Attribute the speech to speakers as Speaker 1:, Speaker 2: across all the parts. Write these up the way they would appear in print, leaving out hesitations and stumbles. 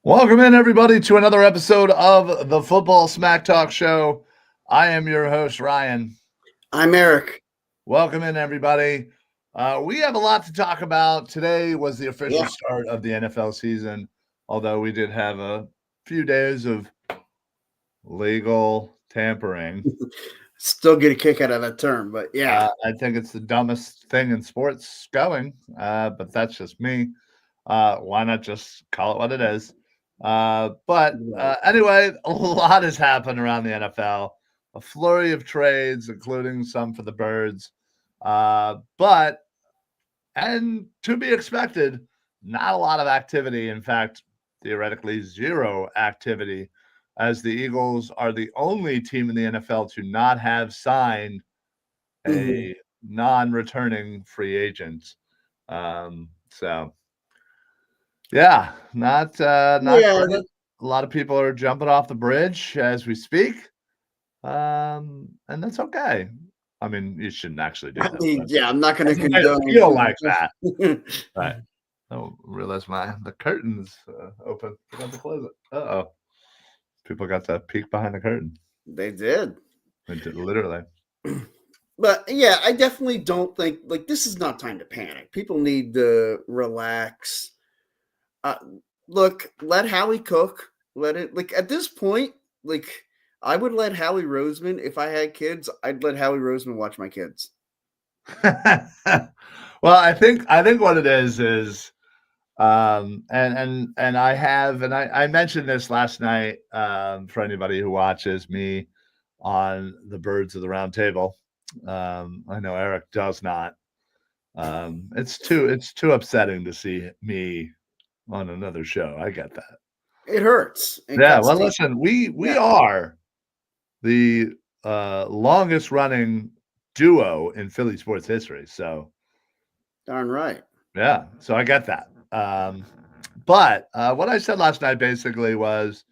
Speaker 1: Welcome in, everybody, to another episode of the Football Smack Talk Show. I am your host, Ryan.
Speaker 2: I'm Eric.
Speaker 1: Welcome in, everybody. We have a lot to talk about. Today was the official
Speaker 2: Yeah.
Speaker 1: start of the NFL season, although we did have a few days of legal tampering.
Speaker 2: Still get a kick out of that term, but yeah.
Speaker 1: I think it's the dumbest thing in sports going, but that's just me. Why not just call it what it is? Anyway, a lot has happened around the NFL. A flurry of trades, including some for the Birds. And to be expected, not a lot of activity. In fact, theoretically, zero activity, as the Eagles are the only team in the NFL to not have signed a non-returning free agent. So yeah, not great. A lot of people are jumping off the bridge as we speak. And that's okay. I mean, you shouldn't actually do that.
Speaker 2: I'm not going to condone.
Speaker 1: Feel like that. Right. Oh, realize the curtain's open. I got to close it. Uh-oh. People got to peek behind the curtain.
Speaker 2: They did.
Speaker 1: They did, literally.
Speaker 2: But yeah, I definitely don't think this is not time to panic. People need to relax. Look, let Howie cook. Let it at this point, I would let Howie Roseman, if I had kids, I'd let Howie Roseman watch my kids.
Speaker 1: Well, I think what it is and I mentioned this last night for anybody who watches me on the Birds of the Round Table. I know Eric does not. It's too upsetting to see me on another show. I get that.
Speaker 2: It hurts.
Speaker 1: Yeah, well, listen, we are the longest running duo in Philly sports history. So
Speaker 2: darn right.
Speaker 1: Yeah, so I get that. But what I said last night basically was,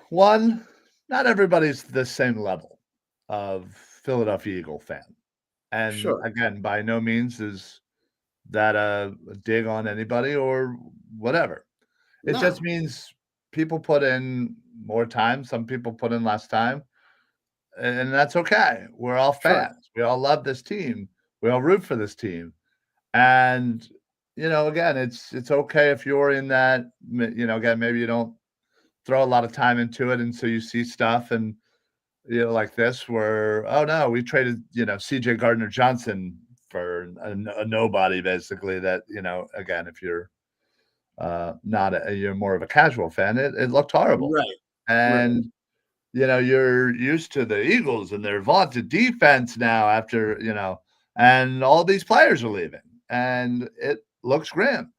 Speaker 1: one, not everybody's the same level of Philadelphia Eagle fan. And again, by no means is that a dig on anybody or whatever. It just means people put in more time. Some people put in less time. And that's okay. We're all fans. Sure. We all love this team. We all root for this team. And, again, it's okay if you're in that, again, maybe you don't throw a lot of time into it. And so you see stuff and, like this where, oh, no, we traded, CJ Gardner-Johnson for a nobody, basically, that, again, if you're you're more of a casual fan, it looked horrible.
Speaker 2: Right.
Speaker 1: And, you're used to the Eagles and their vaunted defense now after, and all these players are leaving. And it looks grim.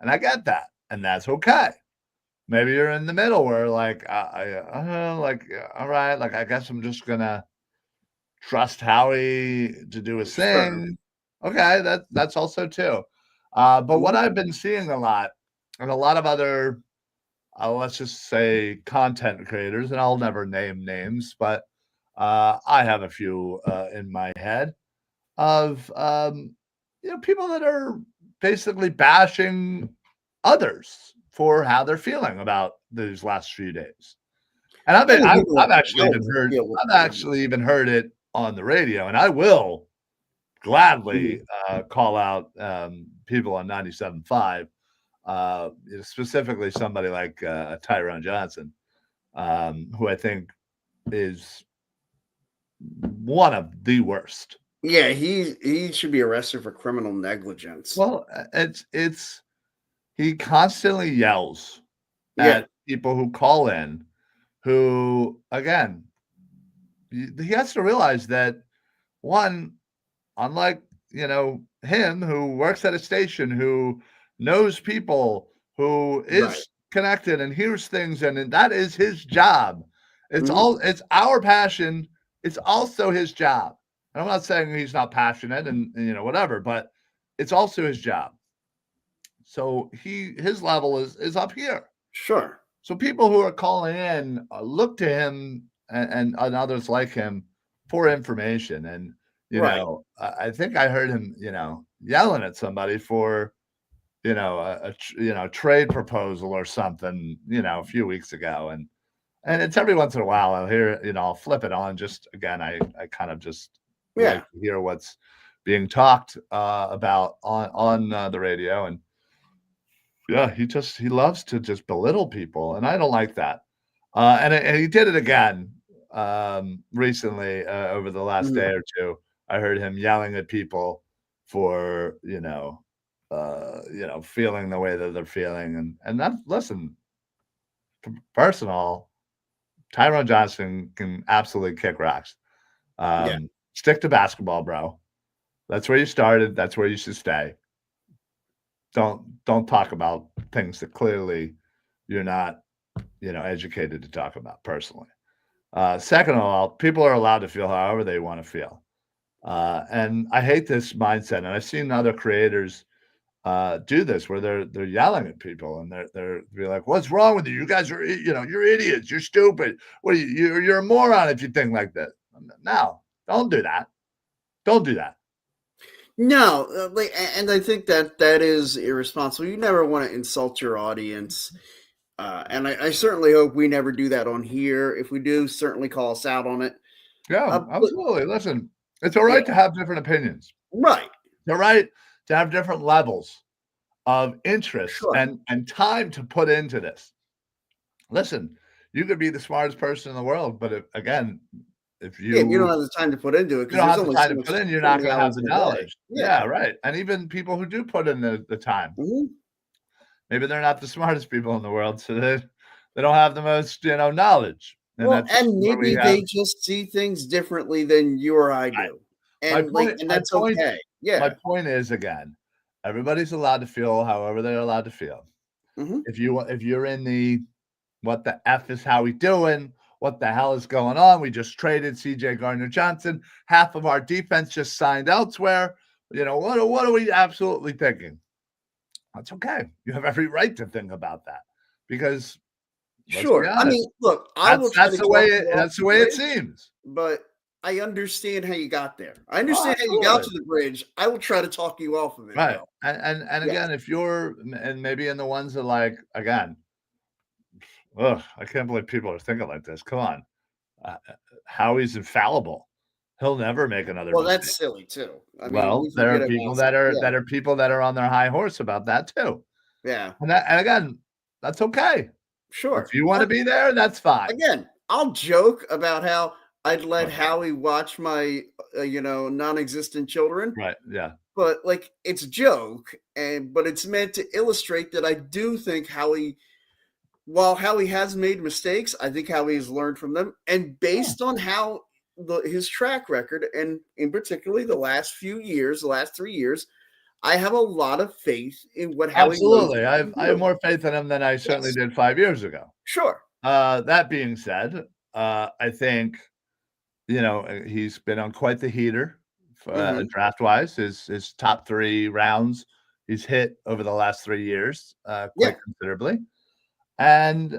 Speaker 1: And I get that. And that's okay. Maybe you're in the middle where all right, I guess I'm just going to trust Howie to do his thing. Okay, that's also too. But what I've been seeing a lot, and a lot of other, let's just say content creators, and I'll never name names, but I have a few in my head of people that are basically bashing others for how they're feeling about these last few days. And I've actually even heard it on the radio, and I will gladly call out people on 97.5, specifically somebody like Tyrone Johnson, who I think is one of the worst.
Speaker 2: Yeah, he should be arrested for criminal negligence.
Speaker 1: Well, he constantly yells at people who call in, who, again, he has to realize that, one, unlike, him, who works at a station, who knows people, who is connected and hears things, and that is his job. It's our passion. It's also his job. And I'm not saying he's not passionate and whatever, but it's also his job. So his level is up here.
Speaker 2: Sure.
Speaker 1: So people who are calling in look to him and others like him for information. And, I think I heard him, yelling at somebody for trade proposal or something, a few weeks ago, and it's every once in a while I'll hear, I'll flip it on. Just again, I kind of just like
Speaker 2: Yeah.
Speaker 1: to hear what's being talked about on the radio, and yeah, he loves to just belittle people, and I don't like that. And he did it again recently over the last
Speaker 2: Mhm.
Speaker 1: day or two. I heard him yelling at people for feeling the way that they're feeling, and that listen, personal. Tyrone Johnson can absolutely kick rocks.
Speaker 2: Yeah.
Speaker 1: Stick to basketball, bro. That's where you started. That's where you should stay. Don't talk about things that clearly you're not, educated to talk about personally. Second of all, people are allowed to feel however they want to feel. And I hate this mindset. And I've seen other creators do this where they're yelling at people and they're be like, "What's wrong with you? You guys are you're idiots. You're stupid. What are you're a moron if you think like that." No, don't do that. Don't do that.
Speaker 2: No, and I think that is irresponsible. You never want to insult your audience, and I certainly hope we never do that on here. If we do, certainly call us out on it.
Speaker 1: Yeah,
Speaker 2: But
Speaker 1: absolutely. Listen, it's all
Speaker 2: yeah,
Speaker 1: right to have different opinions.
Speaker 2: right,
Speaker 1: It's all right to have different levels of interest
Speaker 2: sure.
Speaker 1: and time to put into this. Listen, you could be the smartest person in the world, but if
Speaker 2: Yeah, if you don't
Speaker 1: you
Speaker 2: have the time to put into it,
Speaker 1: you
Speaker 2: because
Speaker 1: don't
Speaker 2: there's
Speaker 1: have the
Speaker 2: only
Speaker 1: time to put in, you're
Speaker 2: so
Speaker 1: not
Speaker 2: many
Speaker 1: gonna have
Speaker 2: hours
Speaker 1: the
Speaker 2: in a day.
Speaker 1: knowledge.
Speaker 2: Yeah.
Speaker 1: Yeah, right, and even people who do put in the time,
Speaker 2: Mhm.
Speaker 1: maybe they're not the smartest people in the world, so they don't have the most, knowledge, and
Speaker 2: Well,
Speaker 1: that's
Speaker 2: and
Speaker 1: where we
Speaker 2: maybe
Speaker 1: have
Speaker 2: they just see things differently than you or I
Speaker 1: right.
Speaker 2: do,
Speaker 1: My
Speaker 2: and
Speaker 1: point
Speaker 2: and
Speaker 1: my
Speaker 2: that's
Speaker 1: point
Speaker 2: okay.
Speaker 1: my
Speaker 2: Yeah.
Speaker 1: point is, again, everybody's allowed to feel however they're allowed to feel.
Speaker 2: Hmm.
Speaker 1: If you're in the "What the F is Howie doing? What the hell is going on? We just traded CJ Gardner-Johnson. Half of our defense just signed elsewhere. What are we absolutely thinking?" That's okay. You have every right to think about that because let's be
Speaker 2: Sure. I
Speaker 1: honest,
Speaker 2: mean, look, I will
Speaker 1: that's
Speaker 2: try
Speaker 1: that's
Speaker 2: to
Speaker 1: the way
Speaker 2: talk you
Speaker 1: it
Speaker 2: off
Speaker 1: that's
Speaker 2: the
Speaker 1: the way it
Speaker 2: bridge,
Speaker 1: seems.
Speaker 2: but I understand how you got there. I
Speaker 1: Oh,
Speaker 2: understand how you got
Speaker 1: absolutely.
Speaker 2: to the bridge. I will try to talk you off of it,
Speaker 1: Right.
Speaker 2: though.
Speaker 1: And
Speaker 2: Yes.
Speaker 1: again, if you're and maybe in the ones that like again, ugh, I can't believe people are thinking like this. Come on. Howie's infallible. He'll never make another
Speaker 2: Well,
Speaker 1: mistake.
Speaker 2: that's silly too. I mean,
Speaker 1: Well,
Speaker 2: we
Speaker 1: there are
Speaker 2: forget
Speaker 1: people
Speaker 2: about
Speaker 1: that are
Speaker 2: yeah,
Speaker 1: on their high horse about that too.
Speaker 2: yeah,
Speaker 1: And again, that's okay. If
Speaker 2: sure.
Speaker 1: you wanna be there, that's fine.
Speaker 2: Again, I'll joke about how I'd let
Speaker 1: Right,
Speaker 2: Howie watch my, non-existent children,
Speaker 1: right, yeah.
Speaker 2: but like it's a joke, but it's meant to illustrate that I do think Howie, while Howie has made mistakes, I think Howie has learned from them, and
Speaker 1: Yeah,
Speaker 2: based on how his track record, and in particularly the last few years, the last 3 years, I have a lot of faith in what Howie knows
Speaker 1: absolutely.
Speaker 2: he can
Speaker 1: I have
Speaker 2: do.
Speaker 1: more faith in him than I certainly
Speaker 2: Yes,
Speaker 1: did 5 years ago.
Speaker 2: sure.
Speaker 1: That being said, I think, he's been on quite the heater,
Speaker 2: Hmm.
Speaker 1: draft-wise. His top 3 rounds he's hit over the last 3 years,
Speaker 2: Yeah,
Speaker 1: quite considerably. And,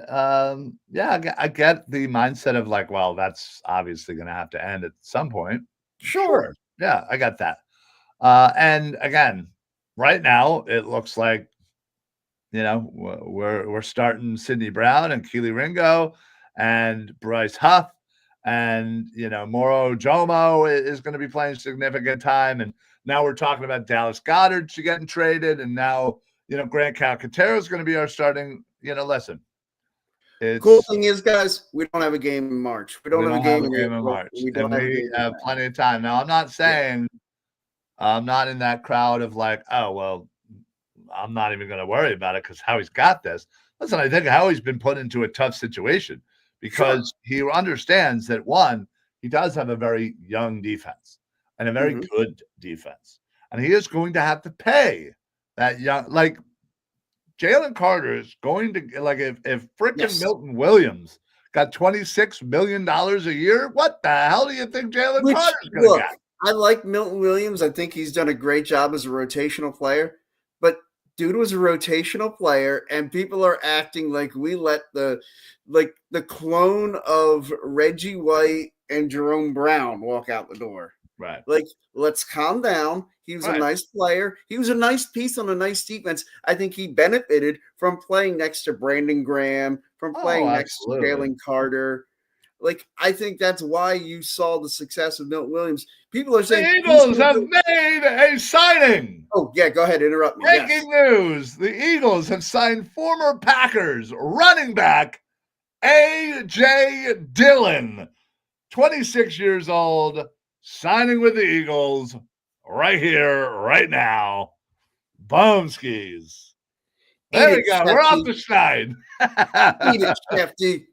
Speaker 1: yeah, I get the mindset of like, well, that's obviously gonna have to end at some point.
Speaker 2: sure.
Speaker 1: Sure. Yeah, I got that. And again, right now, it looks like, we're starting Sidney Brown and Keely Ringo and Bryce Huff and, Moro Jomo is gonna be playing significant time, and now we're talking about Dallas Goedert getting traded, and now, Grant Calcaterra is gonna be our starting listen,
Speaker 2: Cool
Speaker 1: it's
Speaker 2: thing is, guys, we don't have a game in March. We don't
Speaker 1: we
Speaker 2: have a
Speaker 1: don't have
Speaker 2: game
Speaker 1: a
Speaker 2: in
Speaker 1: game in
Speaker 2: April.
Speaker 1: March,
Speaker 2: We
Speaker 1: and
Speaker 2: don't have a
Speaker 1: we
Speaker 2: game in
Speaker 1: have
Speaker 2: May.
Speaker 1: plenty of time. Now, I'm not
Speaker 2: Yeah.
Speaker 1: saying I'm not in that crowd of like, "Oh, well, I'm not even gonna worry about it because Howie's got this." Listen, I think Howie's been put into a tough situation
Speaker 2: Sure.
Speaker 1: because he understands that, 1, he does have a very young defense and a very
Speaker 2: Mhm.
Speaker 1: good defense, and he is going to have to pay that young like, Jalen Carter is going to like, if fricking
Speaker 2: Yes.
Speaker 1: Milton Williams got $26 million a year, what the hell do you think Jalen
Speaker 2: Which,
Speaker 1: Carter's gonna
Speaker 2: look,
Speaker 1: get?
Speaker 2: I like Milton Williams. I think he's done a great job as a rotational player, but dude was a rotational player, and people are acting like we let the clone of Reggie White and Jerome Brown walk out the door.
Speaker 1: Right.
Speaker 2: Like, let's calm down. He was a
Speaker 1: Right.
Speaker 2: nice player. He was a nice piece on a nice defense. I think he benefited from playing next to Brandon Graham, from
Speaker 1: Oh,
Speaker 2: playing next to
Speaker 1: absolutely.
Speaker 2: Jalen Carter. Like, I think that's why you saw the success of Milton Williams. People are saying
Speaker 1: The
Speaker 2: he's
Speaker 1: Eagles
Speaker 2: going to
Speaker 1: have
Speaker 2: go.
Speaker 1: made a signing.
Speaker 2: Oh, yeah, go ahead. Interrupt me. Yes.
Speaker 1: Breaking news. The Eagles have signed former Packers running back A.J. Dillon, 26 years old, signing with the Eagles right here, right now. Boom skis.
Speaker 2: Eat
Speaker 1: There we
Speaker 2: it,
Speaker 1: go. We're off
Speaker 2: Shefty.
Speaker 1: the schneid.
Speaker 2: Eat it, Shefty.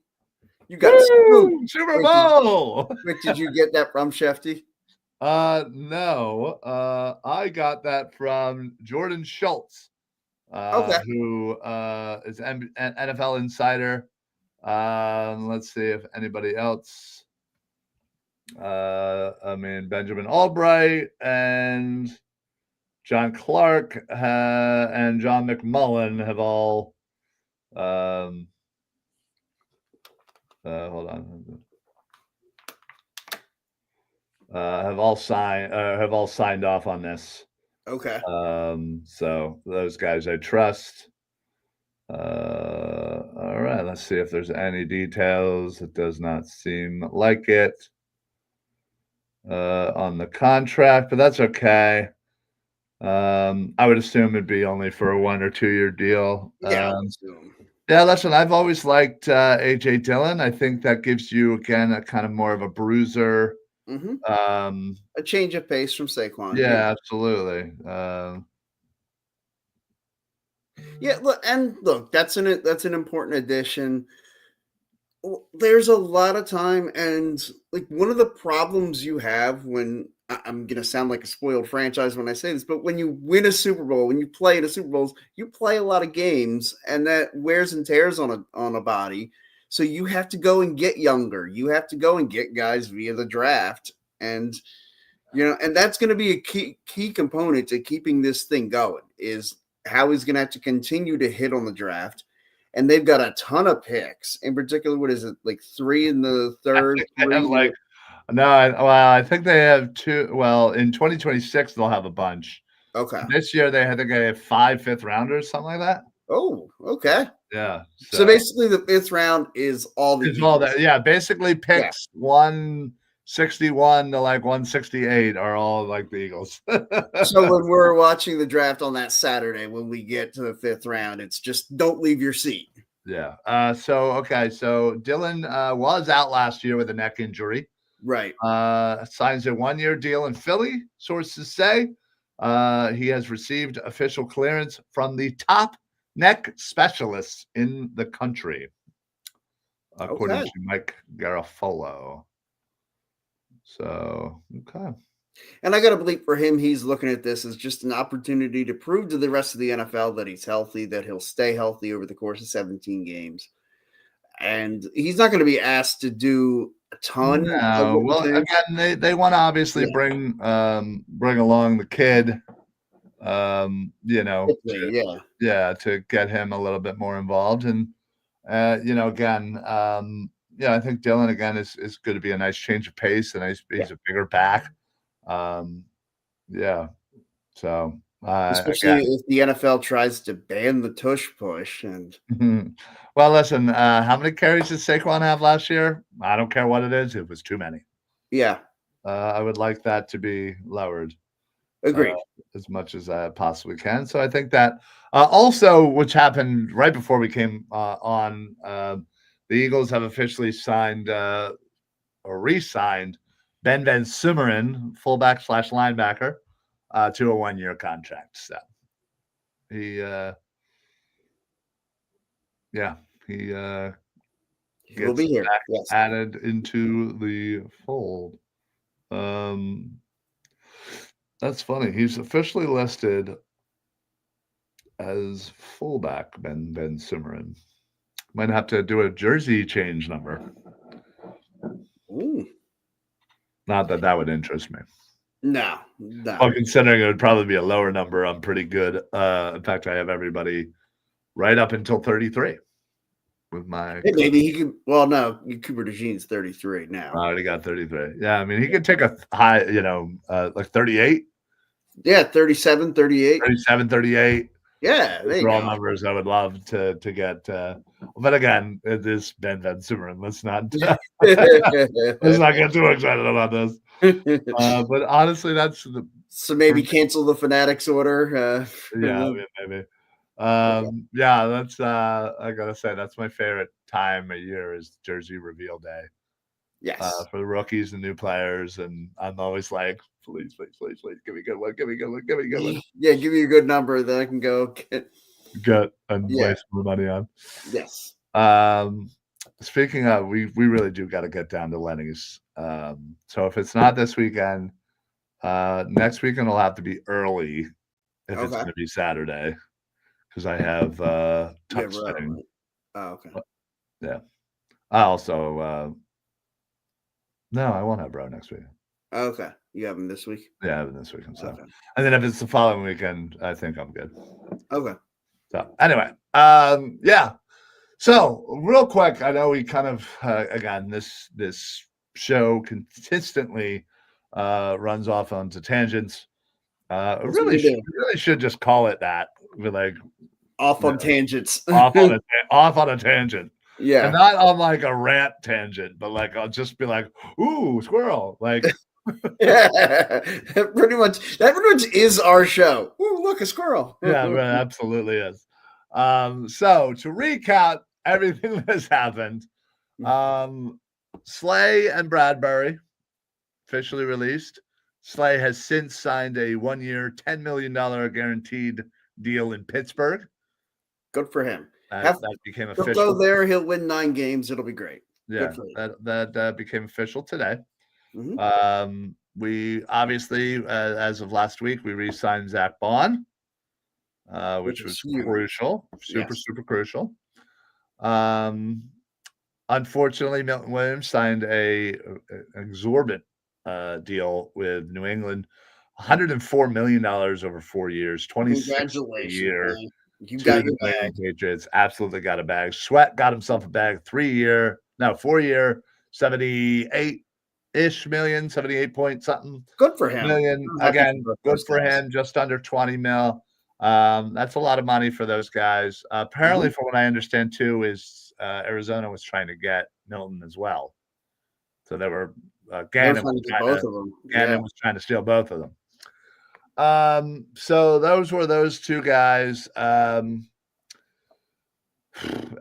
Speaker 2: You got spooked.
Speaker 1: Woo! Super
Speaker 2: Wait,
Speaker 1: Bowl.
Speaker 2: did you get that from Shefty?
Speaker 1: No. I got that from Jordan Schultz,
Speaker 2: Okay.
Speaker 1: who is an NFL insider. Let's see if anybody else. Benjamin Albright and John Clark and John McMullen have all. Hold on. Have all signed off on this.
Speaker 2: Okay.
Speaker 1: So those guys I trust. All right, let's see if there's any details. It does not seem like it on the contract, but that's okay. I would assume it'd be only for a 1 or 2 year deal.
Speaker 2: Yeah, I would assume.
Speaker 1: Yeah, listen, I've always liked AJ Dillon. I think that gives you again a kind of more of a bruiser.
Speaker 2: Mm-hmm.
Speaker 1: Um,
Speaker 2: A change of pace from Saquon.
Speaker 1: yeah, absolutely.
Speaker 2: Yeah, look, that's an important addition. There's a lot of time, and like one of the problems you have when I'm gonna sound like a spoiled franchise when I say this, but when you win a Super Bowl, when you play in a Super Bowl, you play a lot of games, and that wears and tears on a body. So you have to go and get younger. You have to go and get guys via the draft, and and that's going to be a key component to keeping this thing going. Is how he's going to have to continue to hit on the draft. And they've got a ton of picks. In particular, what is it, like 3 in the third,
Speaker 1: They
Speaker 2: 3
Speaker 1: have
Speaker 2: in the
Speaker 1: no, I think they have 2. Well, in 2026 they'll have a bunch.
Speaker 2: Okay.
Speaker 1: This year they think they have 5 fifth rounders, something like that.
Speaker 2: Oh, okay.
Speaker 1: Yeah.
Speaker 2: So basically the 5th round is all the
Speaker 1: it's all
Speaker 2: Eagles.
Speaker 1: that. Yeah, basically picks 161 to like 168 are all like the Eagles.
Speaker 2: So when we're watching the draft on that Saturday, when we get to the 5th round, it's just don't leave your seat.
Speaker 1: Yeah. So Dillon was out last year with a neck injury.
Speaker 2: Right.
Speaker 1: Signs a 1-year deal in Philly, sources say. He has received official clearance from the top neck specialists in the country, according to Mike Garafolo. So, okay.
Speaker 2: And I got to believe for him, he's looking at this as just an opportunity to prove to the rest of the NFL that he's healthy, that he'll stay healthy over the course of 17 games. And he's not going to be asked to do a ton of
Speaker 1: No,
Speaker 2: what
Speaker 1: well,
Speaker 2: he's saying.
Speaker 1: again, they want to obviously bring along the kid, to get him a little bit more involved. And, I think Dillon, again, is going to be a nice change of pace. He's a bigger back. So,
Speaker 2: Especially if the NFL tries to ban the tush push. And
Speaker 1: well, listen, how many carries did Saquon have last year? I don't care what it is. It was too many.
Speaker 2: Yeah.
Speaker 1: I would like that to be lowered.
Speaker 2: Agreed.
Speaker 1: As much as I possibly can. So I think that also, which happened right before we came on, the Eagles have officially signed or re-signed Ben Simmeren, fullback / linebacker, to a 1-year contract. So he
Speaker 2: He'll be here. Yes.
Speaker 1: Added into the fold. That's funny. He's officially listed as fullback, Ben Simmeren. Might have to do a jersey change number.
Speaker 2: Ooh.
Speaker 1: Not that would interest me.
Speaker 2: No.
Speaker 1: Well, considering it would probably be a lower number, I'm pretty good. In fact, I have everybody right up until 33. with my.
Speaker 2: Hey, maybe he could. Well, no, Cooper DeJean's 33
Speaker 1: I
Speaker 2: now.
Speaker 1: already got 33. Yeah, I mean, he could take a high, like 38,
Speaker 2: Yeah, 37, 38.
Speaker 1: 37, 38.
Speaker 2: Yeah, there
Speaker 1: Those
Speaker 2: you
Speaker 1: are all
Speaker 2: go.
Speaker 1: numbers I would love to get. But again, it is Ben Benjamin. Let's not get too excited about this. But honestly, that's the
Speaker 2: So
Speaker 1: for
Speaker 2: maybe
Speaker 1: me.
Speaker 2: cancel the Fanatics order.
Speaker 1: Yeah, I mean, maybe.
Speaker 2: Okay.
Speaker 1: Yeah, that's I gotta say that's my favorite time of year is jersey reveal day.
Speaker 2: Yes.
Speaker 1: For the rookies and new players, and I'm always like, please, please, please, please, give me a good one, give me a good one, give me a good one.
Speaker 2: Yeah, give me a good number that I can go get.
Speaker 1: Good and
Speaker 2: Yeah.
Speaker 1: waste my money on.
Speaker 2: Yes.
Speaker 1: Speaking of, we really do got to get down to Lenny's. So if it's not this weekend, next weekend will have to be early if it's
Speaker 2: Okay.
Speaker 1: going to be Saturday because I have
Speaker 2: Yeah,
Speaker 1: touch
Speaker 2: right.
Speaker 1: spinning.
Speaker 2: Oh, okay.
Speaker 1: Yeah. I also no, I won't have bro next week.
Speaker 2: Okay. You have them this week?
Speaker 1: Yeah, I have it this weekend. So,
Speaker 2: Okay.
Speaker 1: and then if it's the following weekend, I think I'm good.
Speaker 2: Okay.
Speaker 1: So anyway, yeah. So real quick, I know we kind of again this show consistently runs off onto tangents.
Speaker 2: That's what
Speaker 1: Really,
Speaker 2: we do.
Speaker 1: really should just call it that. We're like
Speaker 2: Off on tangents.
Speaker 1: off on a tangent, and
Speaker 2: Yeah.
Speaker 1: not on like a rant tangent, but like I'll just be like, "Ooh, squirrel!" Like,
Speaker 2: Yeah. Pretty much. That pretty much is our show. Ooh, look, a squirrel.
Speaker 1: yeah, it absolutely is. So to recap everything that has happened, Slay and Bradbury officially released. Slay has since signed a 1-year, $10 million guaranteed deal in Pittsburgh.
Speaker 2: Good for him.
Speaker 1: That became
Speaker 2: He'll
Speaker 1: official.
Speaker 2: go there. He'll win 9 games. It'll be great.
Speaker 1: Yeah,
Speaker 2: Good for him.
Speaker 1: that became official today.
Speaker 2: Mm-hmm.
Speaker 1: We obviously, as of last week, we re-signed Zach Bond, which was
Speaker 2: huge.
Speaker 1: crucial, super crucial. Unfortunately, Milton Williams signed an exorbitant deal with New England, $104 million over 4 years, 26 a year.
Speaker 2: Man. You
Speaker 1: To
Speaker 2: got
Speaker 1: the
Speaker 2: your
Speaker 1: New
Speaker 2: bag.
Speaker 1: England Patriots, absolutely got a bag. Sweat got himself a bag, 4-year, 78-ish million, 78 point something.
Speaker 2: Good for him.
Speaker 1: Million. Again, good for him, just under 20 mil. That's a lot of money for those guys. Apparently, from what I understand too, is Arizona was trying to get Milton as well. So they were Gannon was trying to steal both of them. So those were those two guys.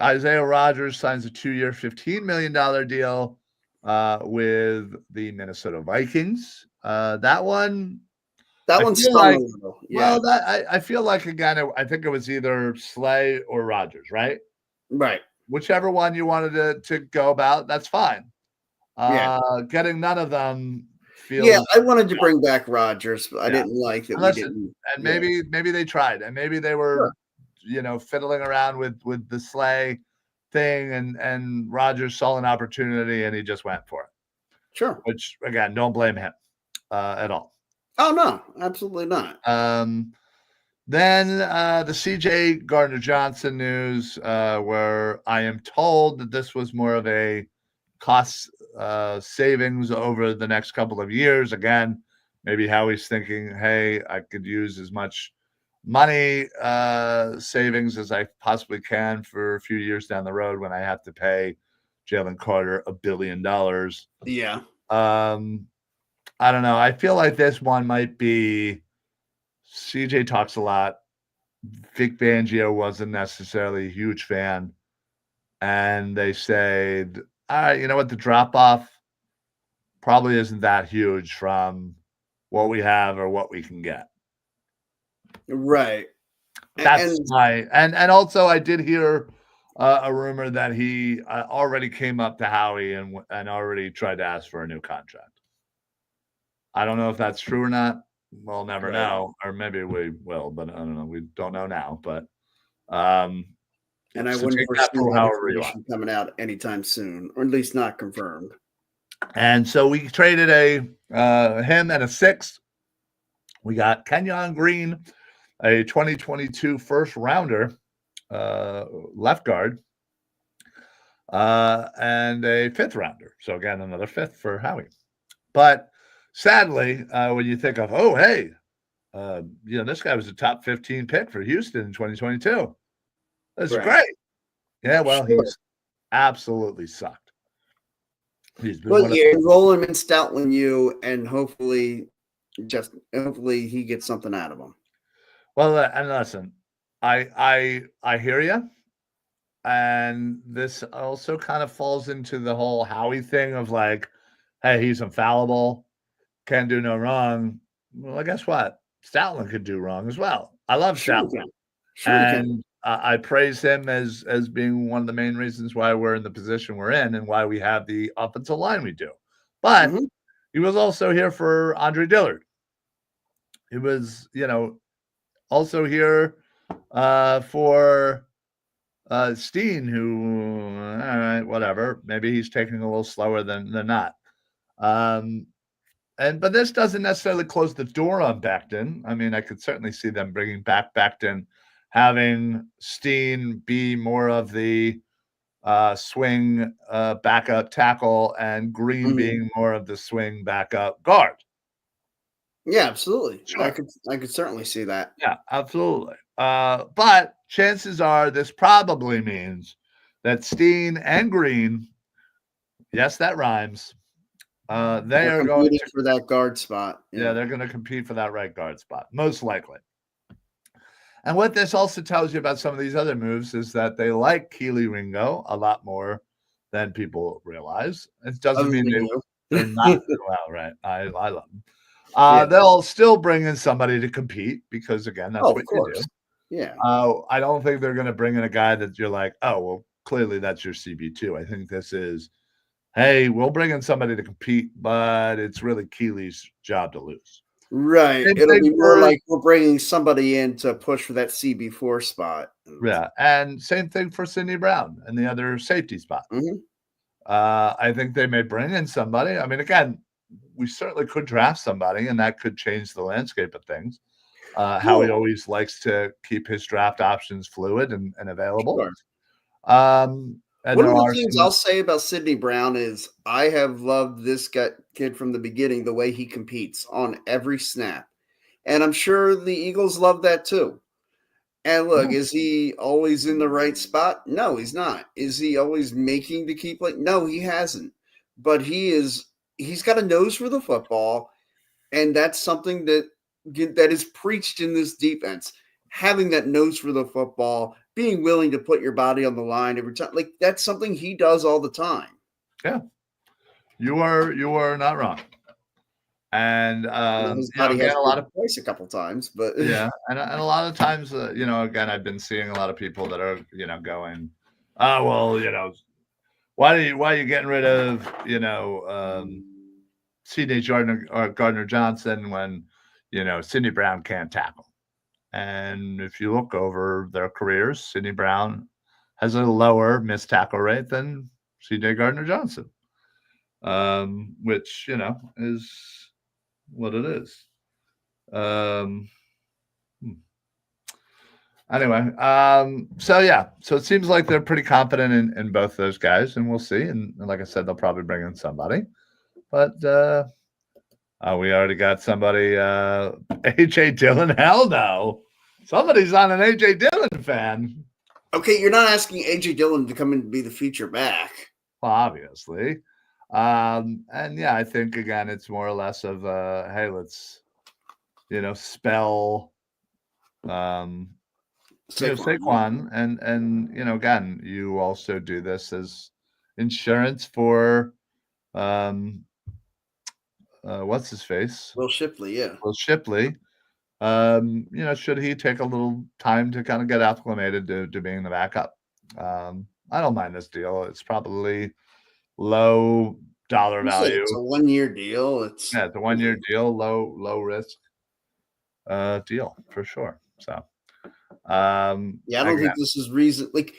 Speaker 1: Isaiah Rodgers signs a 2-year, $15 million deal with the Minnesota Vikings. That one's
Speaker 2: stung a little. Yeah.
Speaker 1: Well, I feel like again, I think it was either Slay or Rodgers, right?
Speaker 2: Right.
Speaker 1: Whichever one you wanted to go about, that's fine. Getting none of them feels.
Speaker 2: Yeah, I wanted to bring back Rodgers, but I didn't like that we didn't.
Speaker 1: And maybe they tried, and maybe they were, fiddling around with the Slay thing, and Rodgers saw an opportunity and he just went for it.
Speaker 2: Sure.
Speaker 1: Which again, don't blame him at all.
Speaker 2: Oh no, absolutely not.
Speaker 1: Then the C.J. Gardner-Johnson news, where I am told that this was more of a cost savings over the next couple of years. Again, maybe Howie's thinking, hey, I could use as much money savings as I possibly can for a few years down the road when I have to pay Jalen Carter $1 billion.
Speaker 2: Yeah.
Speaker 1: I don't know. I feel like this one might be CJ talks a lot. Vic Fangio wasn't necessarily a huge fan. And they said, all right, you know what? The drop off probably isn't that huge from what we have or what we can get.
Speaker 2: Right.
Speaker 1: That's and also I did hear a rumor that he already came up to Howie and already tried to ask for a new contract. I don't know if that's true or not. We'll never know, or maybe we will, but I don't know. We don't know now, but
Speaker 2: and I wouldn't foresee that information coming out anytime soon, or at least not confirmed.
Speaker 1: And so we traded him and a 6th. We got Kenyon Green, a 2022 first rounder, left guard. and a fifth rounder. So again, another fifth for Howie. But sadly, when you think of, oh, hey, this guy was a top 15 pick for Houston in 2022. That's
Speaker 2: Right.
Speaker 1: great. Yeah, well,
Speaker 2: Sure.
Speaker 1: he's absolutely sucked. He's been
Speaker 2: Well,
Speaker 1: one of
Speaker 2: you enroll him in Stoutland U, and hopefully he gets something out of him.
Speaker 1: well, and listen, I hear you, and this also kind of falls into the whole Howie thing of like, hey, he's infallible, can do no wrong. Well, guess what? Stoutland could do wrong as well. I love
Speaker 2: Sure he
Speaker 1: Stoutland,
Speaker 2: can. Sure he can.
Speaker 1: and I praise him as being one of the main reasons why we're in the position we're in and why we have the offensive line we do. But
Speaker 2: Mhm.
Speaker 1: he was also here for Andre Dillard. He was, also here for Steen, who, all right, whatever. Maybe he's taking a little slower than not. Um, but this doesn't necessarily close the door on Becton. I mean, I could certainly see them bringing back Becton, having Steen be more of the swing backup tackle, and Green
Speaker 2: Mhm.
Speaker 1: being more of the swing backup guard.
Speaker 2: Yeah, absolutely.
Speaker 1: Sure.
Speaker 2: I could certainly see that.
Speaker 1: Yeah, absolutely. But chances are this probably means that Steen and Green, yes, that rhymes. They
Speaker 2: They're
Speaker 1: are going
Speaker 2: competing
Speaker 1: to,
Speaker 2: for that guard spot.
Speaker 1: yeah,
Speaker 2: Yeah.
Speaker 1: they're going to compete for that right guard spot, most likely. And what this also tells you about some of these other moves is that they like Keely Ringo a lot more than people realize. It doesn't
Speaker 2: Other
Speaker 1: mean
Speaker 2: than you.
Speaker 1: they're not. Well, right. I love them.
Speaker 2: Yeah.
Speaker 1: They'll still bring in somebody to compete because, again, that's
Speaker 2: Oh, of
Speaker 1: what you do.
Speaker 2: course. Yeah.
Speaker 1: I don't think they're going to bring in a guy that you're like, oh, well, clearly that's your CB2. I think this is, hey, we'll bring in somebody to compete, but it's really Keely's job to lose.
Speaker 2: Right.
Speaker 1: Same
Speaker 2: It'll
Speaker 1: thing
Speaker 2: be more
Speaker 1: for,
Speaker 2: like we're bringing somebody in to push for that CB4 spot.
Speaker 1: yeah, and same thing for Sidney Brown and the other safety spot.
Speaker 2: Mhm.
Speaker 1: I think they may bring in somebody. I mean, again, we certainly could draft somebody, and that could change the landscape of things. Howie
Speaker 2: Sure.
Speaker 1: always likes to keep his draft options fluid and available.
Speaker 2: Sure.
Speaker 1: And
Speaker 2: One
Speaker 1: there
Speaker 2: of the
Speaker 1: are
Speaker 2: things
Speaker 1: some,
Speaker 2: I'll say about Sidney Brown is I have loved this kid from the beginning, the way he competes on every snap. And I'm sure the Eagles love that too. And look,
Speaker 1: yeah,
Speaker 2: is he always in the right spot? No, he's not. Is he always making the key play? No, he hasn't. But he's got a nose for the football, and that's something that is preached in this defense. Having that nose for the football, being willing to put your body on the line every time, like that's something he does all the time.
Speaker 1: yeah, you are not wrong. And
Speaker 2: His body
Speaker 1: again,
Speaker 2: has
Speaker 1: a lot
Speaker 2: broken
Speaker 1: of,
Speaker 2: twice a couple times, but
Speaker 1: yeah, and a lot of times, again, I've been seeing a lot of people that are, going, oh well, why are you getting rid of C.D. Gardner Johnson when Sidney Brown can't tackle? And if you look over their careers, Sidney Brown has a lower missed tackle rate than C.J. Gardner Johnson, which is what it is. Um, hmm. Anyway, so yeah, so it seems like they're pretty confident in both those guys, and we'll see. And like I said, they'll probably bring in somebody, but we already got somebody. AJ Dillon, hell no, somebody's on an AJ Dillon fan.
Speaker 2: okay, you're not asking AJ Dillon to come in and be the feature back.
Speaker 1: Well, obviously, and yeah, I think again, it's more or less of hey, let's spell
Speaker 2: Saquon.
Speaker 1: Saquon, and again, you also do this as insurance for um, what's his face,
Speaker 2: Will Shipley, yeah.
Speaker 1: Will Shipley. Should he take a little time to kind of get acclimated to being the backup? I don't mind this deal. It's probably low dollar
Speaker 2: You said
Speaker 1: value.
Speaker 2: it's a 1 year deal.
Speaker 1: Yeah, it's a 1 year deal, low risk deal for sure. So
Speaker 2: Yeah, I don't
Speaker 1: again,
Speaker 2: think this is reason. Like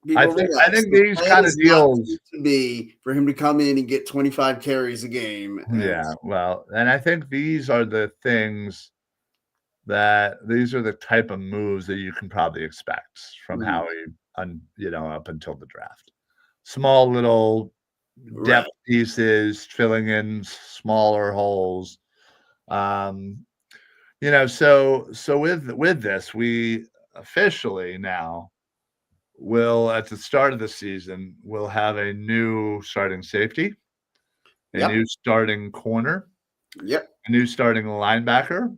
Speaker 2: people
Speaker 1: I
Speaker 2: relax.
Speaker 1: think
Speaker 2: The
Speaker 1: these
Speaker 2: plan
Speaker 1: kind of
Speaker 2: is not
Speaker 1: deals.
Speaker 2: to be for him to come in and get 25 carries a game. And
Speaker 1: Yeah, well, and I think these are the things that these are the type of moves that you can probably expect from
Speaker 2: Mhm.
Speaker 1: Howie up until the draft. small little depth
Speaker 2: Right.
Speaker 1: pieces, filling in smaller holes. Um, so with this, we officially now will at the start of the season, we'll have a new starting safety, a
Speaker 2: Yep.
Speaker 1: new starting corner,
Speaker 2: Yep.
Speaker 1: a new starting linebacker,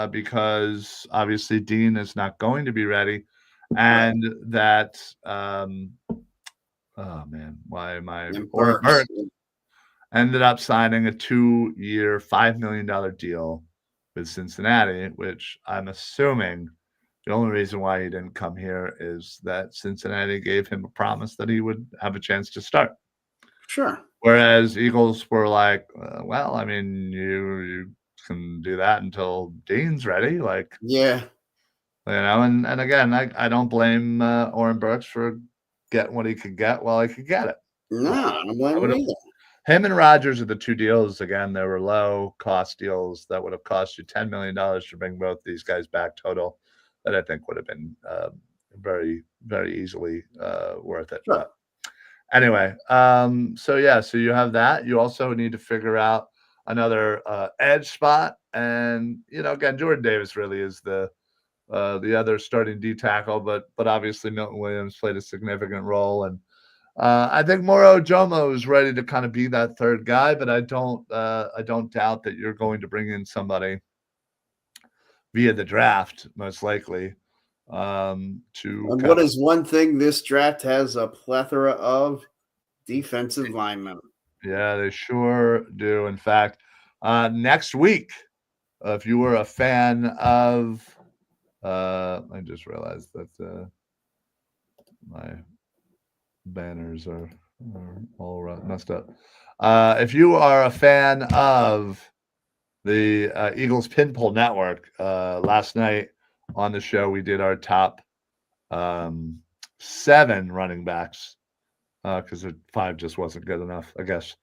Speaker 1: because obviously Dean is not going to be ready,
Speaker 2: Right.
Speaker 1: and that oh man, why am I
Speaker 2: And
Speaker 1: Oren
Speaker 2: Burks.
Speaker 1: Burks ended up signing a 2-year, $5 million deal with Cincinnati, which I'm assuming the only reason why he didn't come here is that Cincinnati gave him a promise that he would have a chance to start.
Speaker 2: Sure.
Speaker 1: Whereas Eagles were like, well, I mean, you can do that until Dean's ready, like,
Speaker 2: Yeah.
Speaker 1: and again, I don't blame Oren Burks for getting what he could get while he could get it.
Speaker 2: No, I don't blame
Speaker 1: I would
Speaker 2: him
Speaker 1: have
Speaker 2: either.
Speaker 1: Him and Rodgers are the 2 deals. Again, they were low cost deals that would have cost you $10 million to bring both these guys back total, that I think would have been very, very easily worth it.
Speaker 2: Sure.
Speaker 1: But anyway, so you have that. You also need to figure out another edge spot, and again, Jordan Davis really is the other starting D tackle, but obviously Milton Williams played a significant role, and I think Moro Jomo is ready to kind of be that third guy, but I don't doubt that you're going to bring in somebody via the draft, most likely, to
Speaker 2: And
Speaker 1: kind
Speaker 2: what
Speaker 1: of.
Speaker 2: is one thing this draft has a plethora of? Defensive linemen.
Speaker 1: Yeah, they sure do. In fact, next week, if you were a fan of, I just realized that my banners are all messed up. If you are a fan of the Eagles PullNetwork, last night on the show, we did our top 7 running backs because 5 just wasn't good enough, I guess.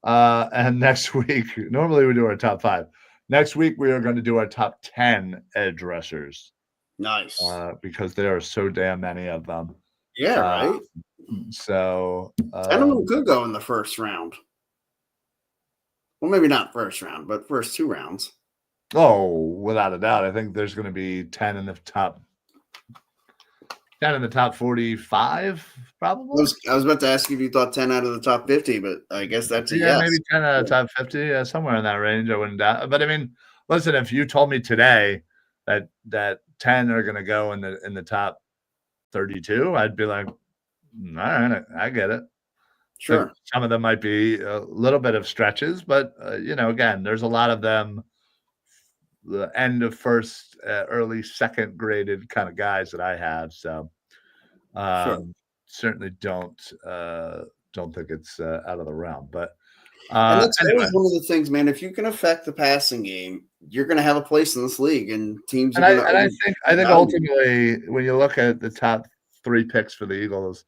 Speaker 1: And next week, normally we do our top 5. Next week, we are going to do our top 10 edge rushers
Speaker 2: Nice.
Speaker 1: because there are so damn many of them.
Speaker 2: Yeah,
Speaker 1: Uh,
Speaker 2: right.
Speaker 1: so,
Speaker 2: Some of them could go in the first round. Well, maybe not first round, but first 2 rounds.
Speaker 1: without a doubt, I think there's going to be 10 in the top 45, probably.
Speaker 2: I was about to ask you if you thought 10 out of the top 50, but I guess that's a
Speaker 1: Yeah,
Speaker 2: yes.
Speaker 1: maybe 10 out of top 50, somewhere in that range. I wouldn't doubt. But I mean, listen, if you told me today that 10 are going to go in the top 32, I'd be like, all right, I get it. Think
Speaker 2: Sure.
Speaker 1: some of them might be a little bit of stretches, but again, there's a lot of them, the end of first, early second graded kind of guys that I have. So
Speaker 2: Sure.
Speaker 1: certainly don't think it's out of the realm. But
Speaker 2: And that's always
Speaker 1: anyway,
Speaker 2: one of the things, man. If you can affect the passing game, you're going to have a place in this league, and teams are
Speaker 1: and I
Speaker 2: going
Speaker 1: and I
Speaker 2: to
Speaker 1: think I think
Speaker 2: value.
Speaker 1: ultimately, when you look at the top 3 picks for the Eagles,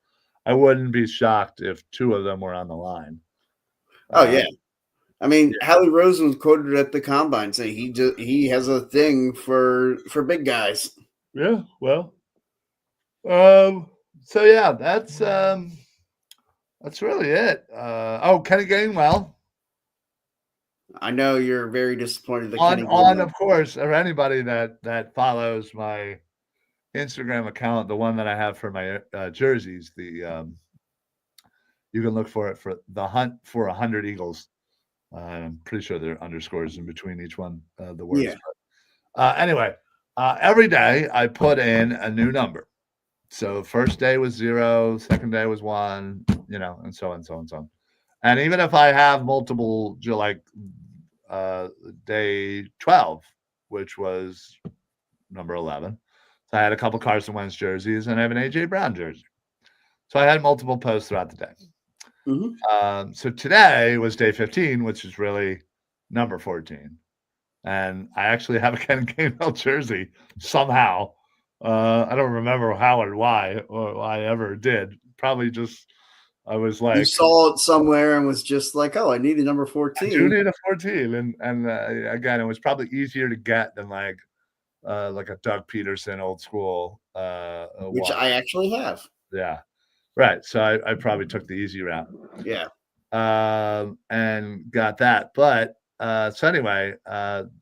Speaker 1: I wouldn't be shocked if 2 of them were on the line.
Speaker 2: Oh yeah. I mean,
Speaker 1: Yeah,
Speaker 2: Howie Roseman was quoted at the combine saying he has a thing for big guys.
Speaker 1: yeah. Well, so yeah, that's really it. Kenny Gainwell
Speaker 2: I know you're very disappointed that
Speaker 1: on
Speaker 2: Kenny
Speaker 1: on
Speaker 2: Gainwell.
Speaker 1: of course, or anybody that follows my Instagram account, the one that I have for my jerseys, you can look for it for the hunt for 100 Eagles. I'm pretty sure there are underscores in between each one, the words.
Speaker 2: Yeah,
Speaker 1: But anyway, every day I put in a new number. So first day was 0, second day was 1, and so on, so on, so on. And even if I have multiple, like day 12, which was number 11, so I had a couple Carson Wentz jerseys and I have an AJ Brown jersey. So I had multiple posts throughout the day. So today was day 15, which is really number 14. And I actually have a Ken Gainwell jersey somehow. I don't remember how or why I ever did. Probably just I was
Speaker 2: you
Speaker 1: like,
Speaker 2: saw it somewhere and was just like, "Oh, I need a number
Speaker 1: I do
Speaker 2: 14,"
Speaker 1: need a 14, and again, it was probably easier to get than like a Doug Peterson old school
Speaker 2: which
Speaker 1: one.
Speaker 2: I actually have.
Speaker 1: Yeah, Right. So I probably took the easy route.
Speaker 2: Yeah.
Speaker 1: And got that. But so anyway,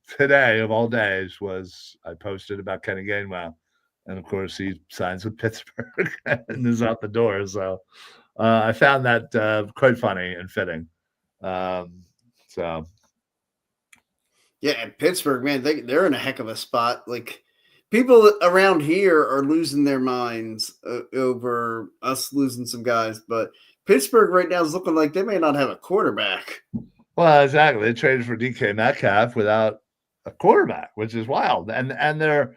Speaker 1: today of all days was I posted about Kenny Gainwell. And of course, he signs with Pittsburgh and is out the door. So I found that quite funny and fitting. So
Speaker 2: Yeah, and Pittsburgh, man, they're in a heck of a spot. Like people around here are losing their minds over us losing some guys, but Pittsburgh right now is looking like they may not have a quarterback.
Speaker 1: well, exactly. They traded for DK Metcalf without a quarterback, which is wild. And they're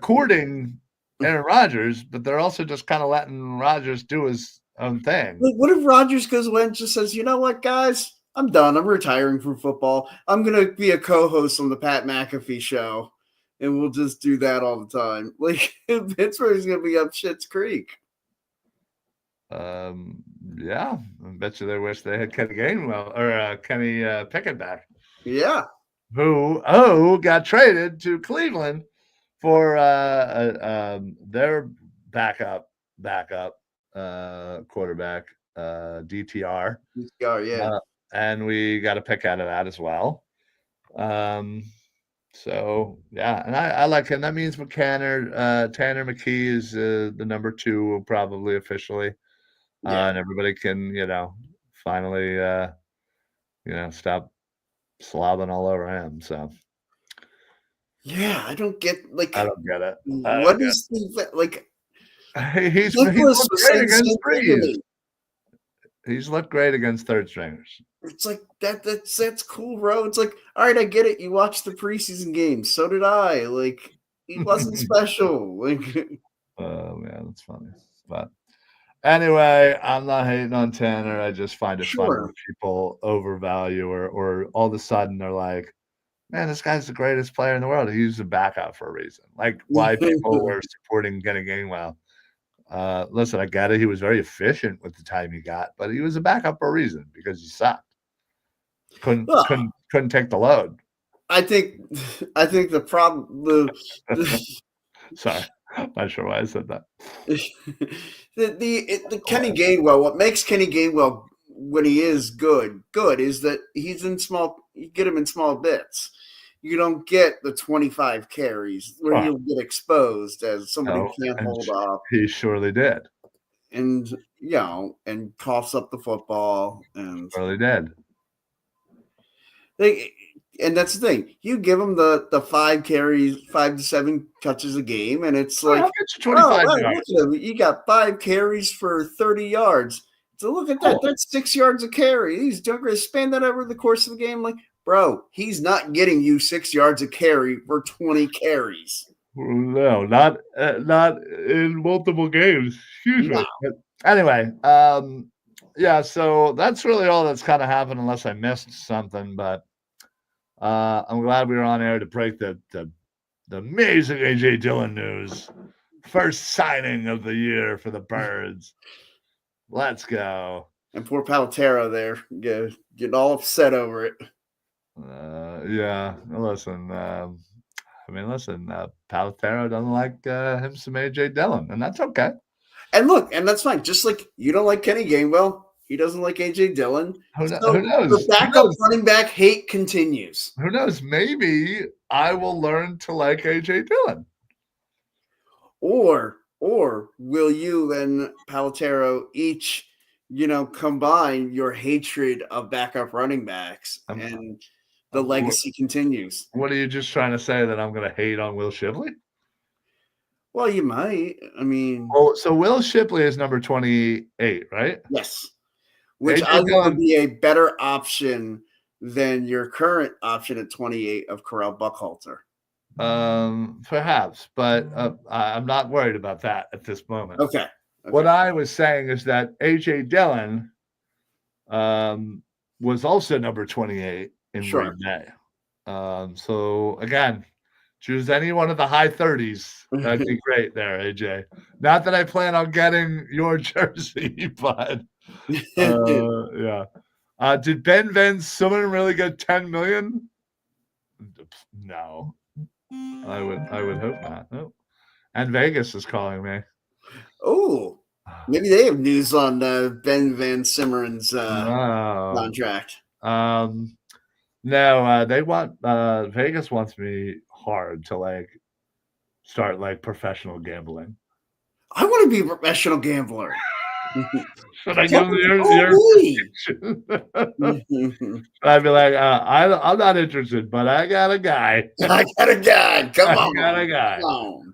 Speaker 1: courting Aaron Rodgers, but they're also just kind of letting Rodgers do his own thing.
Speaker 2: Like, what if Rodgers goes away and just says, "You know what, guys, I'm done. I'm retiring from football. I'm gonna be a co-host on the Pat McAfee show, and we'll just do that all the time." Like Pittsburgh's gonna be up Shit's Creek.
Speaker 1: Yeah, I bet you they wish they had Kenny Gainwell or Kenny Pickett back,
Speaker 2: Yeah,
Speaker 1: who got traded to Cleveland for their backup quarterback, DTR.
Speaker 2: yeah,
Speaker 1: And we got a pick out of that as well. So yeah, and I like him. That means Tanner McKee is the number 2 probably officially.
Speaker 2: yeah,
Speaker 1: And everybody can, finally, stop slobbing all over him. So
Speaker 2: yeah. I don't get
Speaker 1: I don't get it. I don't
Speaker 2: what
Speaker 1: get
Speaker 2: is the like.
Speaker 1: it. He's
Speaker 2: Nicholas
Speaker 1: looked
Speaker 2: was
Speaker 1: great
Speaker 2: saying the
Speaker 1: against
Speaker 2: same thing to
Speaker 1: threes.
Speaker 2: me.
Speaker 1: He's looked great against third stringers.
Speaker 2: It's like that's cool, bro. It's like, all right, I get it. You watched the preseason games, so did I. Like, he wasn't special. Like,
Speaker 1: Oh man, that's funny. But anyway, I'm not hating on Tanner. I just find it funny when
Speaker 2: sure.
Speaker 1: people overvalue or all of a sudden they're like, man, this guy's the greatest player in the world. He's a backup for a reason. Like why people were supporting Kenny Gainwell. Listen, I get it. He was very efficient with the time he got, but he was a backup for a reason because he sucked. Couldn't
Speaker 2: Well,
Speaker 1: couldn't couldn't take the load.
Speaker 2: I think the problem
Speaker 1: Sorry, not sure why I said that.
Speaker 2: the Kenny Gainwell. What makes Kenny Gainwell when he is good is that he's in small. You get him in small bits. You don't get the 25 carries where
Speaker 1: Oh,
Speaker 2: he'll get exposed as somebody who
Speaker 1: no,
Speaker 2: can't
Speaker 1: and
Speaker 2: hold up
Speaker 1: he surely did.
Speaker 2: and and coughs up the football and
Speaker 1: Surely did.
Speaker 2: they and that's the thing. You give him the 5 carries, 5 to 7 touches a game, and it's
Speaker 1: Oh,
Speaker 2: like,
Speaker 1: I'll get you
Speaker 2: oh,
Speaker 1: 25
Speaker 2: wow,
Speaker 1: yards.
Speaker 2: look at him. You got 5 carries for 30 yards. So look at that.
Speaker 1: Cool.
Speaker 2: That's 6 yards a carry. He's going to span that over the course of the game. Like, bro, he's not getting you 6 yards a carry for 20 carries.
Speaker 1: No, not in multiple games. Excuse
Speaker 2: No.
Speaker 1: me. But anyway, yeah. So that's really all that's kind of happened, unless I missed something. But I'm glad we were on air to break the amazing AJ Dillon news. First signing of the year for the Birds. Let's go.
Speaker 2: And poor Palatero there, getting all upset over it.
Speaker 1: Yeah. Listen. Listen. Palatero doesn't like him some AJ Dillon, and that's okay.
Speaker 2: And look, and that's fine. Just like you don't like Kenny Gainwell, he doesn't like AJ Dillon.
Speaker 1: Who
Speaker 2: So
Speaker 1: knows?
Speaker 2: the backup running back hate continues.
Speaker 1: Who knows? Maybe I will learn to like AJ Dillon.
Speaker 2: Or will you and Palatero each, combine your hatred of backup running backs and the legacy continues?
Speaker 1: What are you just trying to say, that I'm going to hate on Will Shipley?
Speaker 2: Well, you might. I mean,
Speaker 1: Oh, so Will Shipley is number 28, right?
Speaker 2: yes. Which
Speaker 1: AJ
Speaker 2: I want
Speaker 1: Dillon,
Speaker 2: to be a better option than your current option at 28 of Corral Buckhalter.
Speaker 1: perhaps, but I'm not worried about that at this moment.
Speaker 2: Okay.
Speaker 1: What I was saying is that AJ Dillon was also number 28 in Green Bay. So again, choose any one of the high 30s. That'd be great there, AJ. Not that I plan on getting your jersey, but yeah. Did Ben Van Summen really get 10 million? No. I would hope not. No. And Vegas is calling me.
Speaker 2: Oh, Maybe they have news on Ben Van Simmeren's
Speaker 1: No.
Speaker 2: contract.
Speaker 1: No, they want Vegas wants me hard to like start like professional gambling.
Speaker 2: I want to be a professional gambler.
Speaker 1: Should I give
Speaker 2: Call,
Speaker 1: them
Speaker 2: call
Speaker 1: your
Speaker 2: me.
Speaker 1: I'd be like, I'm not interested, but I got a guy.
Speaker 2: I got a guy. Come
Speaker 1: I
Speaker 2: on.
Speaker 1: got a guy.
Speaker 2: Come on.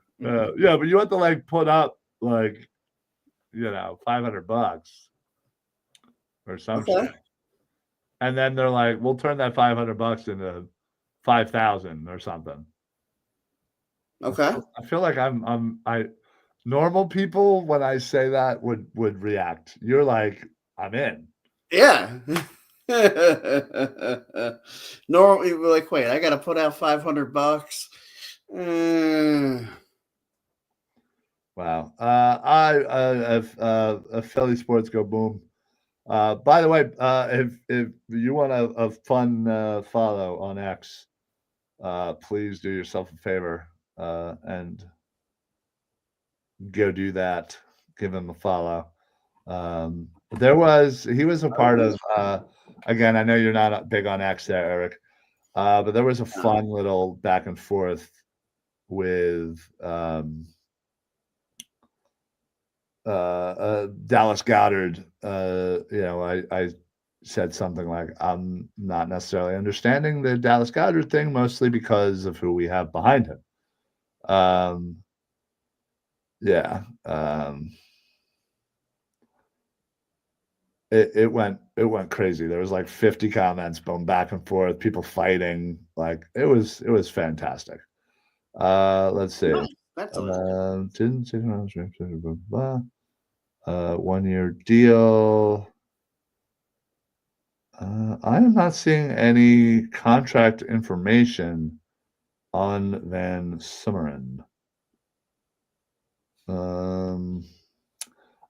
Speaker 1: Yeah, but you have to like put up like, $500 or some shit. And then they're like, we'll turn that $500 into 5,000 or something.
Speaker 2: Okay.
Speaker 1: I feel like normal people when I say that would react. You're like, I'm in.
Speaker 2: Yeah. Normally, we're like, wait, I got to put out $500.
Speaker 1: Wow. Philly sports go boom. By the way, if you want a fun follow on X, please do yourself a favor and go do that. Give him a follow. He was a part of. Again, I know you're not big on X there, Eric, but there was a fun little back and forth with Dallas Goddard. I said something like, I'm not necessarily understanding the Dallas Goddard thing, mostly because of who we have behind him. Yeah. It went crazy. There was like 50 comments going back and forth, people fighting. Like it was fantastic. Let's see.
Speaker 2: Nice. That's
Speaker 1: Didn't 1-year deal. I am not seeing any contract information on Van Simmeren.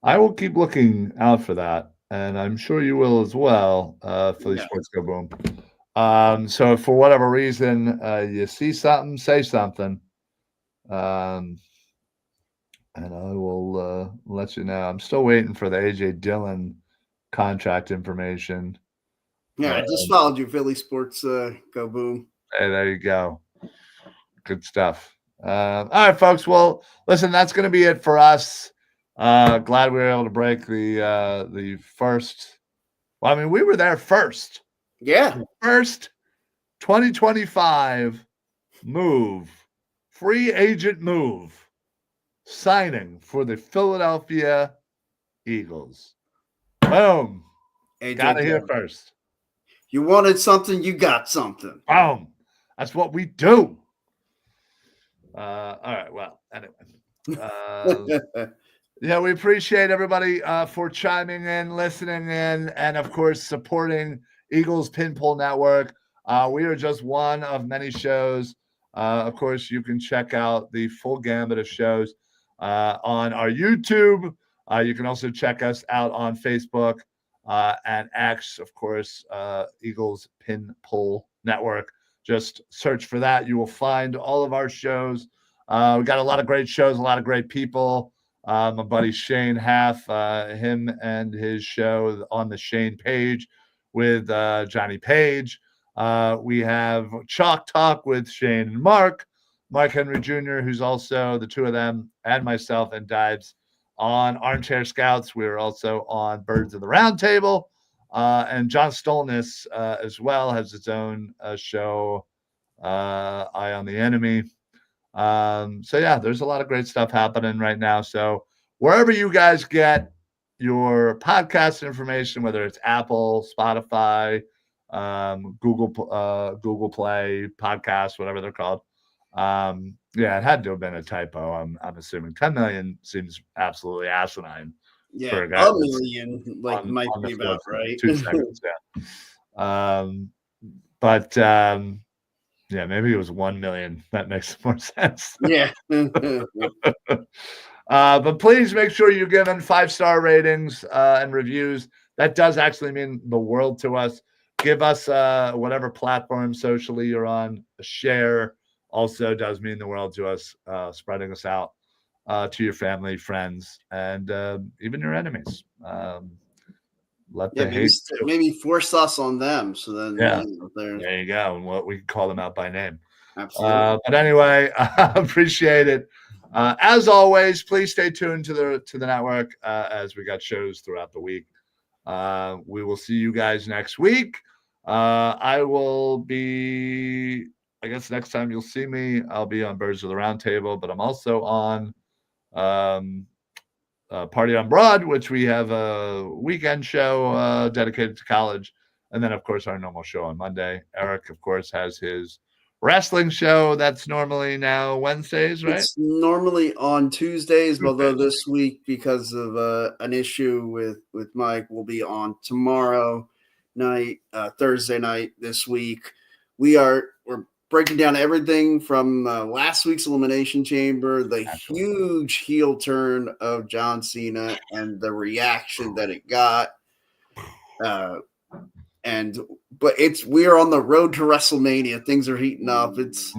Speaker 1: I will keep looking out for that, and I'm sure you will as well. Philly Sports Go Boom. So if for whatever reason you see something, say something, and I will let you know. I'm still waiting for the AJ Dillon contract information.
Speaker 2: Yeah, I just followed you, Philly Sports Go Boom.
Speaker 1: Hey, there you go. Good stuff. All right, folks. Well, listen, that's going to be it for us. Glad we were able to break the first. Well, I mean, we were there first.
Speaker 2: Yeah.
Speaker 1: First 2025 move, free agent move, signing for the Philadelphia Eagles. Boom. Got to hear first.
Speaker 2: You wanted something, you got something.
Speaker 1: Boom. That's what we do. All right. Well, anyway. Yeah, we appreciate everybody for chiming in, listening in, and of course, supporting Eagles Pinpull Network. We are just one of many shows. Of course, you can check out the full gambit of shows on our YouTube. You can also check us out on Facebook and X, of course, Eagles Pinpull Network. Just search for that. You will find all of our shows. We got a lot of great shows, a lot of great people. My buddy Shane Half, him and his show on the Shane page with Johnny Page. We have Chalk Talk with Shane and Mark Henry Jr., who's also the two of them, and myself and Dibes on Armchair Scouts. We are also on Birds of the Round Table. And John Stolness as well has its own show, Eye on the Enemy. So yeah, there's a lot of great stuff happening right now. So wherever you guys get your podcast information, whether it's Apple, Spotify, Google Play, podcast, whatever they're called. Yeah, it had to have been a typo. I'm assuming 10 million seems absolutely asinine.
Speaker 2: Yeah,
Speaker 1: for
Speaker 2: a million might be about right.
Speaker 1: 2 seconds. Yeah. Yeah, maybe it was 1 million. That makes more sense.
Speaker 2: Yeah.
Speaker 1: But please make sure you're giving 5-star ratings and reviews. That does actually mean the world to us. Give us whatever platform socially you're on. A share also does mean the world to us, spreading us out. to your family, friends, and even your enemies. Let the hate.
Speaker 2: Maybe force us on them. So then,
Speaker 1: Yeah,
Speaker 2: they're
Speaker 1: there you go. And what we can call them out by name.
Speaker 2: absolutely.
Speaker 1: But anyway, I appreciate it. As always, please stay tuned to the network as we got shows throughout the week. We will see you guys next week. I will be, I guess next time you'll see me, I'll be on Birds of the Round Table, but I'm also on Party on Broad, which we have a weekend show dedicated to college. And then, of course, our normal show on Monday. Eric, of course, has his wrestling show that's normally now Wednesdays, right?
Speaker 2: It's normally on Tuesdays, although this week, because of an issue with Mike, will be on tomorrow night, Thursday night this week. We're breaking down everything from last week's Elimination Chamber, the huge heel turn of John Cena, and the reaction that it got. But we are on the road to WrestleMania. Things are heating up. It's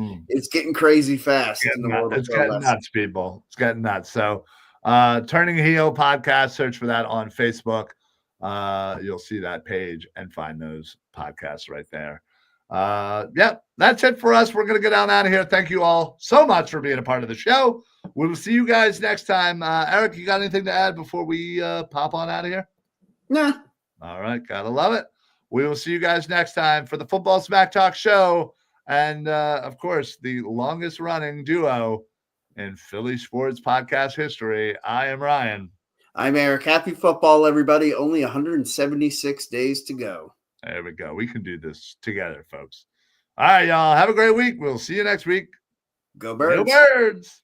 Speaker 2: getting crazy fast in the world of
Speaker 1: It's getting nuts, people. It's getting nuts. So Turning Heel podcast, search for that on Facebook. You'll see that page and find those podcasts right there. That's it for us. We're going to get on out of here. Thank you all so much for being a part of the show. We will see you guys next time. Eric, you got anything to add before we pop on out of here?
Speaker 2: Nah.
Speaker 1: All right. Gotta love it. We will see you guys next time for the Football Smack Talk show. And, of course, the longest running duo in Philly sports podcast history. I am Ryan.
Speaker 2: I'm Eric. Happy football, everybody. Only 176 days to go.
Speaker 1: There we go. We can do this together, folks. All right, y'all. Have a great week. We'll see you next week.
Speaker 2: Go Birds.
Speaker 1: Go Birds.